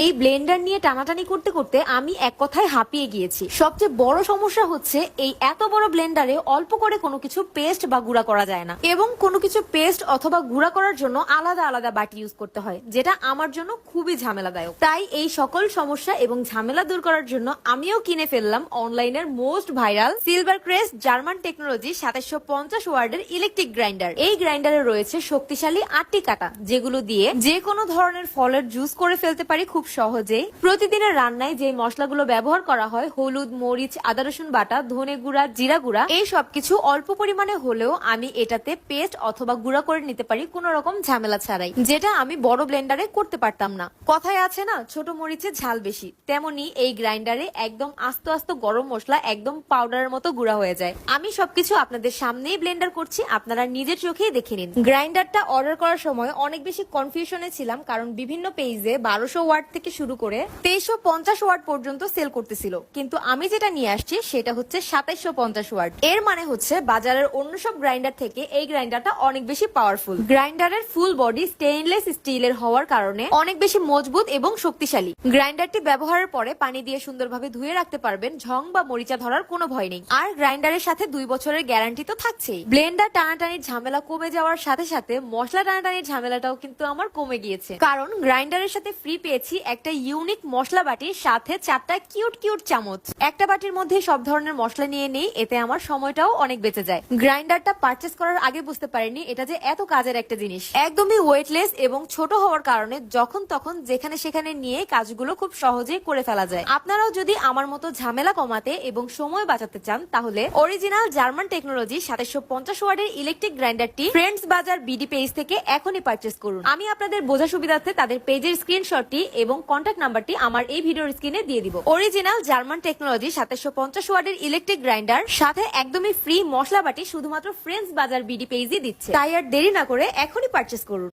এই ব্লেন্ডার নিয়ে টানাটানি করতে করতে আমি এক কথায় হাঁপিয়ে গিয়েছি। সবচেয়ে বড় সমস্যা হচ্ছে এই এত বড় ব্লেন্ডারে অল্প করে কোনো কিছু পেস্ট বা গুঁড়া করা যায় না, এবং কোনো কিছু পেস্ট অথবা গুঁড়া করার জন্য আলাদা আলাদা বাটি ইউজ করতে হয়, যেটা আমার জন্য খুবই ঝামেলাদায়ক। তাই এই সকল সমস্যা এবং ঝামেলা দূর করার জন্য আমিও কিনে ফেললাম অনলাইনের most viral silver crest German technology 2750 ওয়ার্ডের ইলেকট্রিক গ্রাইন্ডার। এই গ্রাইন্ডারে রয়েছে শক্তিশালী 8টি কাঁটা, যেগুলো দিয়ে যে কোনো ধরনের ফলের জুস করে ফেলতে পারি খুব সহজেই। প্রতিদিনের রান্নায় যে মশলাগুলো ব্যবহার করা হয়, হলুদ, মরিচ, আদা রসুন বাটা, ধনে গুঁড়া, জিরা গুঁড়া, এই সবকিছু অল্প পরিমাণে হলেও আমি এটাতে পেস্ট অথবা গুঁড়া করে নিতে পারি কোনো রকম ঝামেলা ছাড়াই, যেটা আমি বড় ব্লেন্ডারে করতে পারতাম না। কথায় আছে না, ছোট মরিচের ঝাল বেশি, তেমনি এই গ্রাইন্ডারে একদম আস্ত আস্ত গরম মশলা একদম পাউডারের মতো গুঁড়া হয়ে যায়। আমি সবকিছু আপনাদের সামনেই ব্লেন্ডার করছি, আপনারা নিজের চোখেই দেখে নিন। গ্রাইন্ডারটা অর্ডার করার সময় অনেক বেশি কনফিউশনে ছিলাম, কারণ বিভিন্ন পেজে 1200 ওয়াট থেকে শুরু করে 2350 ওয়াট পর্যন্ত সেল করতেছিল, কিন্তু আমি যেটা নিয়ে আসছি সেটা হচ্ছে 2750 ওয়াট। এর মানে হচ্ছে বাজারের অন্য সব গ্রাইন্ডার থেকে এই গ্রাইন্ডারটা অনেক বেশি পাওয়ারফুল। গ্রাইন্ডারের ফুল বডি স্টেইনলেস স্টিলের হওয়ার কারণে অনেক বেশি মজবুত এবং শক্তিশালী। গ্রাইন্ডারটি ব্যবহারের পরে পানি দিয়ে সুন্দরভাবে ধুয়ে রাখতে পারবেন, ঝং বা মরিচা ধরার কোনো ভয় নেই। আর গ্রাইন্ডারের সাথে 2 বছরের গ্যারান্টি তো থাকছেই। ব্লেন্ডার টানাটানির ঝামেলা কমে যাওয়ার সাথে সাথে মশলা টানাটানির ঝামেলাটাও কিন্তু আমার কমে গিয়েছে, কারণ গ্রাইন্ডারের সাথে ফ্রি পেয়েছি একটা ইউনিক মশলা বাটির সাথে 4টা কিউট কিউট চামচ। একটা বাটির মধ্যে সব ধরনের মশলা নিয়ে নেই, এতে আমার সময়টাও অনেক বেঁচে যায়। গ্রাইন্ডারটা পারচেস করার আগে বুঝতে পারিনি এটা যে এত কাজের একটা জিনিস। একদমই ওয়েটলেস এবং ছোট হওয়ার কারণে যখন তখন যেখানে সেখানে নিয়ে কাজগুলো খুব সহজেই করে ফেলা যায়। আপনারাও যদি আমার মতো ঝামেলা কমাতে এবং সময় বাঁচাতে চান, তাহলে অরিজিনাল জার্মান টেকনোলজি 2750 ওয়াটের ইলেকট্রিক গ্রাইন্ডারটি ফ্রেন্ডস বাজার বিডি পেজ থেকে এখনই পারচেস করুন। আমি আপনাদের বোঝা সুবিধার্থে তাদের পেজের স্ক্রিনশটটি এবং কন্ট্যাক্ট নাম্বারটি আমার এই ভিডিওর স্ক্রিনে দিয়ে দিব। অরিজিনাল জার্মান টেকনোলজি 2750 ওয়াটের ইলেকট্রিক গ্রাইন্ডার সাথে একদমই ফ্রি মশলা বাটি শুধুমাত্র ফ্রেন্ডস বাজার বিডি পেজই দিচ্ছে। তাই আর দেরি না করে এখনই পারচেস করুন।